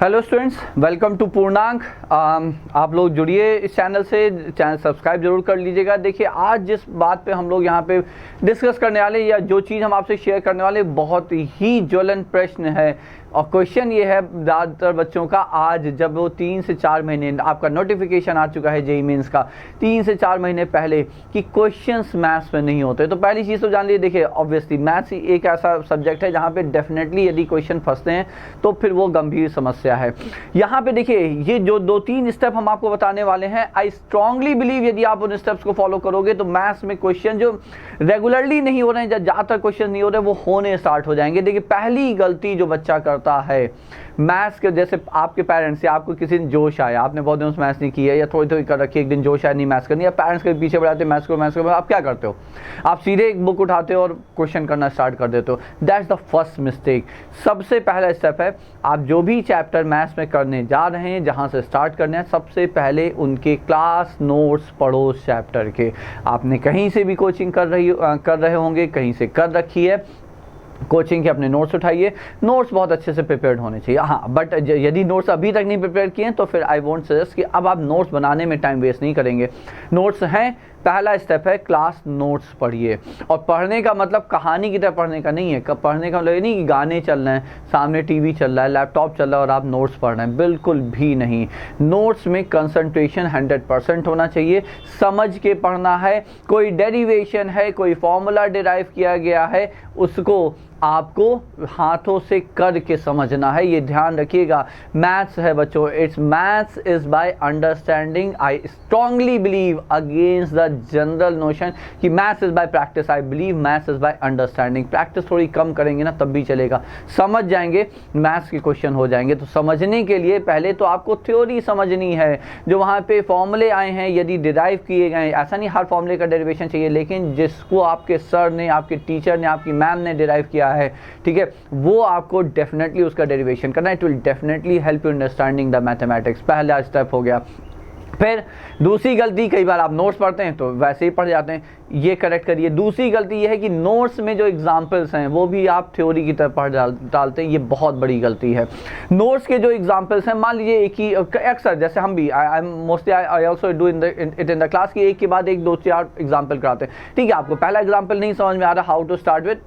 Hello students, welcome to पूर्णांक। आप लोग जुड़िए इस चैनल से, चैनल सब्सक्राइब जरूर कर लीजिएगा। देखिए, आज जिस बात पे हम लोग यहाँ पे डिस्कस करने वाले या जो चीज़ हम आपसे शेयर करने वाले बहुत ही ज्वलन प्रश्न है। और क्वेश्चन ये है ज़्यादातर बच्चों का, आज जब वो 3 से 4 महीने आपका नोटिफिकेशन आ चुका है जेईई मेंस का 3 से 4 महीने पहले कि क्वेश्चंस मैथ्स में नहीं होते। तो पहली चीज़ तो जान लीजिए, देखिए ऑब्वियसली मैथ्स एक ऐसा सब्जेक्ट है जहाँ पे डेफिनेटली यदि क्वेश्चन फंसते हैं तो फिर वो गंभीर समस्या है। यहाँ पे देखिए, ये जो 2-3 स्टेप हम आपको बताने वाले हैं, आई स्ट्रांगली बिलीव यदि आप उन स्टेप्स को फॉलो करोगे तो मैथ्स में क्वेश्चन जो रेगुलरली नहीं हो रहे हैं, ज़्यादातर क्वेश्चन नहीं हो रहे, वो होने स्टार्ट हो जाएंगे। देखिए, पहली गलती जो बच्चा करता है मैथ्स के, जैसे आपके पेरेंट्स या आपको किसी दिन जोश आया, आपने बहुत दिनों से मैथ्स नहीं किया या थोड़ी थोड़ी कर रखी है, एक दिन जोश आया नहीं मैथ्स करनी, या पेरेंट्स के पीछे बढ़ाते मैथ्स को, आप क्या करते हो? आप सीधे एक बुक उठाते हो और क्वेश्चन करना स्टार्ट कर देते हो। That's the first mistake. सबसे पहला स्टेप है, आप जो भी चैप्टर मैथ्स में करने जा रहे हैं, जहाँ से स्टार्ट करना है, सबसे पहले उनके क्लास नोट्स पढ़ो उस चैप्टर के। आपने कहीं से भी कोचिंग कर रहे होंगे, कहीं से कर रखी है कोचिंग के, अपने नोट्स उठाइए। नोट्स बहुत अच्छे से प्रिपेयर्ड होने चाहिए। हाँ, बट यदि नोट्स अभी तक नहीं प्रिपेयर किए हैं तो फिर आई वोंट सजेस्ट कि अब आप नोट्स बनाने में टाइम वेस्ट नहीं करेंगे। नोट्स हैं, पहला स्टेप है क्लास नोट्स पढ़िए। और पढ़ने का मतलब कहानी की तरह पढ़ने का नहीं है। पढ़ने का मतलब नहीं कि गाने चल रहे हैं, सामने टीवी चल रहा है, लैपटॉप चल रहा है और आप नोट्स पढ़ रहे हैं, बिल्कुल भी नहीं। नोट्स में कंसंट्रेशन 100% होना चाहिए, समझ के पढ़ना है। कोई डेरिवेशन है, कोई फॉर्मूला डिराइव किया गया है, उसको आपको हाथों से करके समझना है, ये ध्यान रखिएगा। मैथ्स है बच्चों, it's maths is by understanding. I strongly believe against the general notion कि maths is by practice. I believe maths is by understanding. Practice थोड़ी कम करेंगे ना तब भी चलेगा, समझ जाएंगे, मैथ्स के क्वेश्चन हो जाएंगे। तो समझने के लिए पहले तो आपको थ्योरी समझनी है, जो वहाँ पे फॉर्मूले आए हैं यदि डिराइव किए गए, ऐसा नहीं हर फॉर्मूले का डेरिवेशन चाहिए, लेकिन जिसको आपके सर ने, आपके टीचर ने, आपकी मैम ने डिराइव किया है, ठीक है, वो आपको डेफिनेटली उसका डेरिवेशन करना है। It will definitely help you understanding the mathematics. पहला स्टेप हो गया। फिर दूसरी गलती, कई बार आप नोट्स पढ़ते हैं तो वैसे ही पढ़ जाते हैं, ये करेक्ट करिए। दूसरी गलती ये है कि नोट्स में जो एग्जाम्पल्स हैं वो भी आप थ्योरी की तरह पढ़ डालते हैं, ये बहुत बड़ी गलती है। नोट्स के जो एग्जाम्पल्स हैं, मान लीजिए एक ही, अक्सर जैसे हम भी, I also do in the class की एक के बाद एक 2-4 एग्जाम्पल कराते हैं। ठीक है, आपको पहला एग्जाम्पल नहीं समझ में आ रहा how to start with,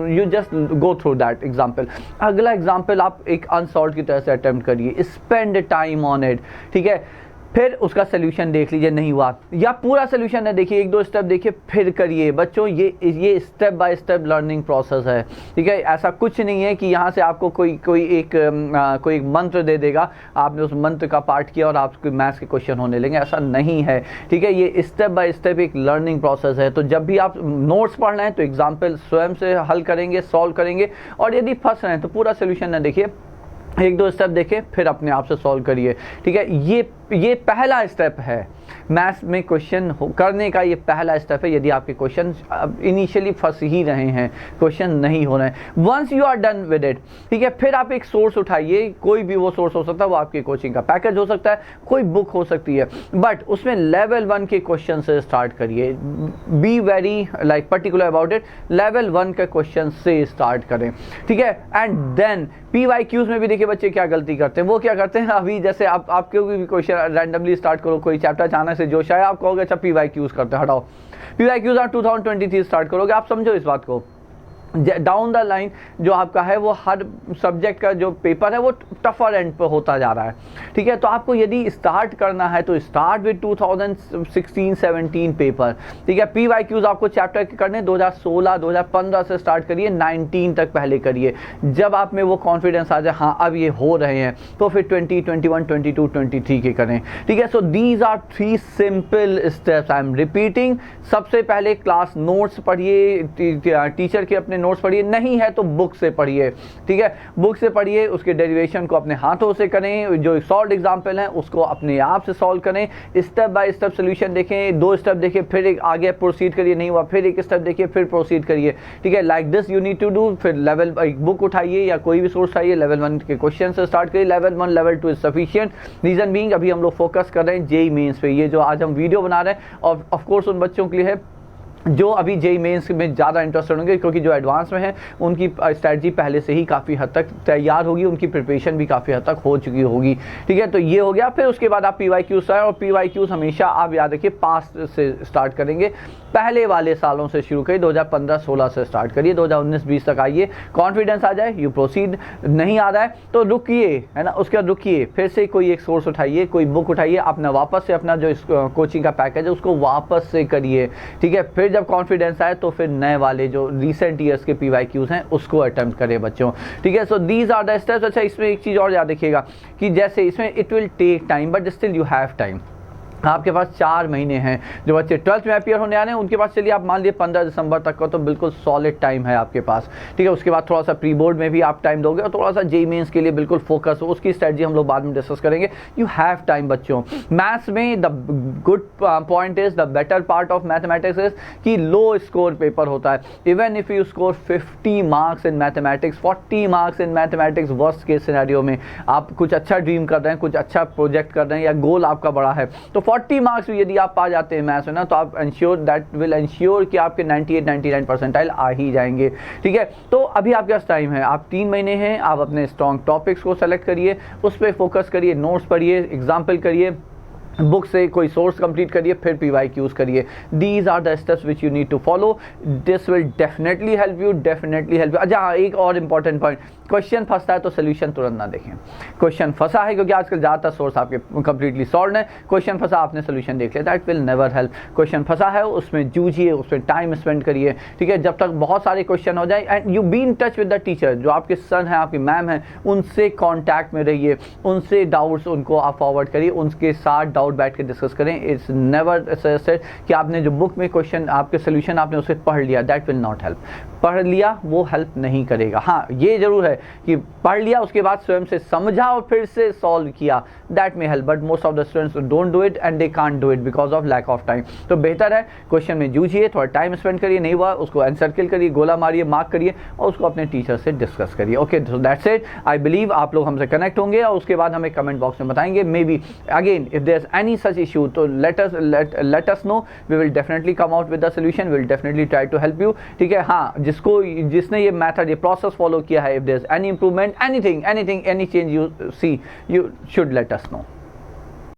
you just go through that example. अगला एग्जाम्पल आप एक अनसॉल्व की तरह से अटेम्प्ट करिए, स्पेंड टाइम ऑन इट, ठीक है। फिर उसका सोल्यूशन देख लीजिए, नहीं हुआ या पूरा सोल्यूशन है, देखिए 1-2 स्टेप देखिए फिर करिए। बच्चों, ये step by step learning process है, ठीक है। ऐसा कुछ नहीं है कि यहाँ से आपको कोई एक मंत्र दे देगा, आपने उस मंत्र का पाठ किया और आपको मैथ्स के क्वेश्चन होने लगेंगे, ऐसा नहीं है, ठीक है। ये स्टेप बाय स्टेप एक लर्निंग प्रोसेस है। तो जब भी आप नोट्स पढ़ रहे हैं तो एग्जाम्पल स्वयं से हल करेंगे, सॉल्व करेंगे, और यदि फंस रहे हैं तो पूरा सोल्यूशन न देखिए, 1-2 स्टेप देखें, फिर अपने आप से सॉल्व करिए, ठीक है। ये पहला स्टेप है मैथ्स में क्वेश्चन करने का, ये पहला स्टेप है। यदि आपके क्वेश्चन इनिशियली फंस ही रहे हैं, क्वेश्चन नहीं हो रहे हैं, once you are done with it, ठीक है, फिर आप एक सोर्स उठाइए, कोई भी वो सोर्स हो सकता है, वो आपके कोचिंग का पैकेज हो सकता है, कोई बुक हो सकती है, बट उसमें लेवल 1 के क्वेश्चन से स्टार्ट करिए। Be very particular about it, level 1 के क्वेश्चन से स्टार्ट करें, ठीक है। एंड देन PYQs में भी देखिए बच्चे क्या गलती करते हैं। वो क्या करते हैं, अभी जैसे आपके भी क्वेश्चन रैंडमली स्टार्ट करो, कोई चैप्टर अचानक से जोश आया, आप कहोगे अच्छा PYQs करते हैं, हटाओ PYQs आप 2023 स्टार्ट करोगे। आप समझो इस बात को, डाउन द लाइन जो आपका है वो हर सब्जेक्ट का जो पेपर है वो टफर एंड पर होता जा रहा है, ठीक है। तो आपको यदि स्टार्ट करना है तो स्टार्ट विद 2016-17 पेपर, ठीक है। PYQs आपको चैप्टर करने 2016-2015 से स्टार्ट करिए, 19 तक पहले करिए। जब आप में वो कॉन्फिडेंस आ जाए, हाँ अब ये हो रहे हैं, तो फिर 20, 21, 22, 23 के करें, ठीक है। So these are 3 simple steps, I am repeating. सबसे पहले क्लास नोट्स पढ़िए, टीचर के अपने नोट्स पढ़िए, नहीं है तो बुक से पढ़िए, ठीक है। बुक से पढ़िए, उसके डेरिवेशन को अपने हाथों से करें, जो सॉल्व एग्जाम्पल हैं उसको अपने आप से सॉल्व करें, स्टेप बाय स्टेप सोल्यूशन देखें, 2 स्टेप देखिए, फिर एक आगे प्रोसीड करिए, नहीं हुआ फिर एक स्टेप देखिए, फिर प्रोसीड करिए, ठीक है। Like this you need to do. फिर लेवल एक बुक उठाइए या कोई भी सोर्स उठाइए, लेवल 1 के क्वेश्चन से स्टार्ट करिए। Level 1, level 2 is sufficient. Reason being अभी हम लोग फोकस कर रहे हैं जेईई मेंस पे, ये जो आज हम वीडियो बना रहे हैं और ऑफ कोर्स उन बच्चों के लिए है जो अभी जेई मेंस में ज़्यादा इंटरेस्टेड होंगे, क्योंकि जो एडवांस में है उनकी स्ट्रैटेजी पहले से ही काफ़ी हद तक तैयार होगी, उनकी प्रिपरेशन भी काफ़ी हद तक हो चुकी होगी। ठीक है, तो ये हो गया। फिर उसके बाद आप PYQs आए, और PYQs हमेशा आप याद रखिए पास्ट से स्टार्ट करेंगे, पहले वाले सालों से शुरू करिए, 2015-16 से स्टार्ट करिए, 2019-20 तक आइए, कॉन्फिडेंस आ जाए, यू प्रोसीड। नहीं आ रहा है तो रुकिए, है ना, उसके बाद रुकिए, फिर से कोई एक सोर्स उठाइए, कोई बुक उठाइए, अपना वापस से अपना जो कोचिंग का पैकेज है उसको वापस से करिए। ठीक है, फिर जब कॉन्फिडेंस आए तो फिर नए वाले जो रिसेंट ईयर्स के PYQs हैं उसको अटेम्प्ट करें बच्चों। ठीक है, so these are the steps. अच्छा, इसमें एक चीज़ और याद रखिएगा कि जैसे इसमें it will take time but still you have time. आपके पास 4 महीने हैं। जो बच्चे 12th में अपीयर होने आने हैं उनके पास चलिए आप मान लिए 15 दिसंबर तक का तो बिल्कुल सॉलिड टाइम है आपके पास। ठीक है, उसके बाद थोड़ा सा प्री बोर्ड में भी आप टाइम दोगे, और थोड़ा सा जेई मेंस के लिए बिल्कुल फोकस हो, उसकी स्ट्रेटजी हम लोग बाद में डिस्कस करेंगे। यू हैव टाइम बच्चों। मैथ्स में the good point is, the better part of mathematics is कि लो स्कोर पेपर होता है। Even if you score 50 marks in mathematics, 40 marks in mathematics, worst case scenario में आप कुछ अच्छा ड्रीम कर रहे हैं, कुछ अच्छा प्रोजेक्ट कर रहे हैं, या गोल आपका बड़ा है, तो 40 मार्क्स यदि आप पा जाते हैं मैथ्स में ना, तो आप इंश्योर कि आपके 98-99 परसेंटाइल आ ही जाएंगे। ठीक है, तो अभी आपके पास टाइम है, आप 3 महीने हैं, आप अपने स्ट्रॉन्ग टॉपिक्स को सेलेक्ट करिए, उस पर फोकस करिए, नोट्स पढ़िए, एग्जाम्पल करिए, बुक से कोई सोर्स कंप्लीट करिए, फिर PYQs करिए। These are the steps which you need to follow. This will definitely help you, definitely help you. अच्छा, एक और इंपॉर्टेंट पॉइंट, क्वेश्चन फंसता है तो सोल्यूशन तुरंत ना देखें। क्वेश्चन फंसा है, क्योंकि आजकल ज़्यादातर सोर्स आपके कंप्लीटली सॉल्व है, क्वेश्चन फंसा आपने सोल्यूशन देख लिया, that will never help. Question फंसा है उसमें जूझिए, उसमें टाइम स्पेंड करिए। ठीक है, जब तक बहुत सारे क्वेश्चन हो जाए, and you be in touch with the teacher, जो आपके सन है, आपकी मैम है, उनसे कॉन्टैक्ट में रहिए, उनसे डाउट्स उनको आप फॉरवर्ड करिए, उनके साथ डाउट बैठ के डिस्कस करें। इट्स नेवर सेड कि आपने जो बुक में क्वेश्चन आपके सोल्यूशन आपने उसे पढ़ लिया, दैट विल नॉट हेल्प। पढ़ लिया वो हेल्प नहीं करेगा। हाँ, ये जरूर है कि पढ़ लिया उसके बाद स्वयं से समझा और फिर से सॉल्व किया, that may help, but most of the students don't do it and they can't do it because of lack of time. तो बेहतर है क्वेश्चन में जूझिए, थोड़ा टाइम स्पेंड करिए, नहीं हुआ उसको एनसर्किल करिए, गोला मारिए, मार्क करिए, और उसको अपने टीचर से डिस्कस करिए। Okay, so that's it. I believe आप लोग हमसे कनेक्ट होंगे, और उसके बाद हमें कमेंट बॉक्स में बताएंगे। Maybe again if there is any such issue तो let us know, we will definitely come out with the solution, we will definitely try to help you। ठीक है, हाँ, जिसने ये मेथड, ये प्रोसेस फॉलो किया है, if there is any improvement, anything, any change you see, you should let us know।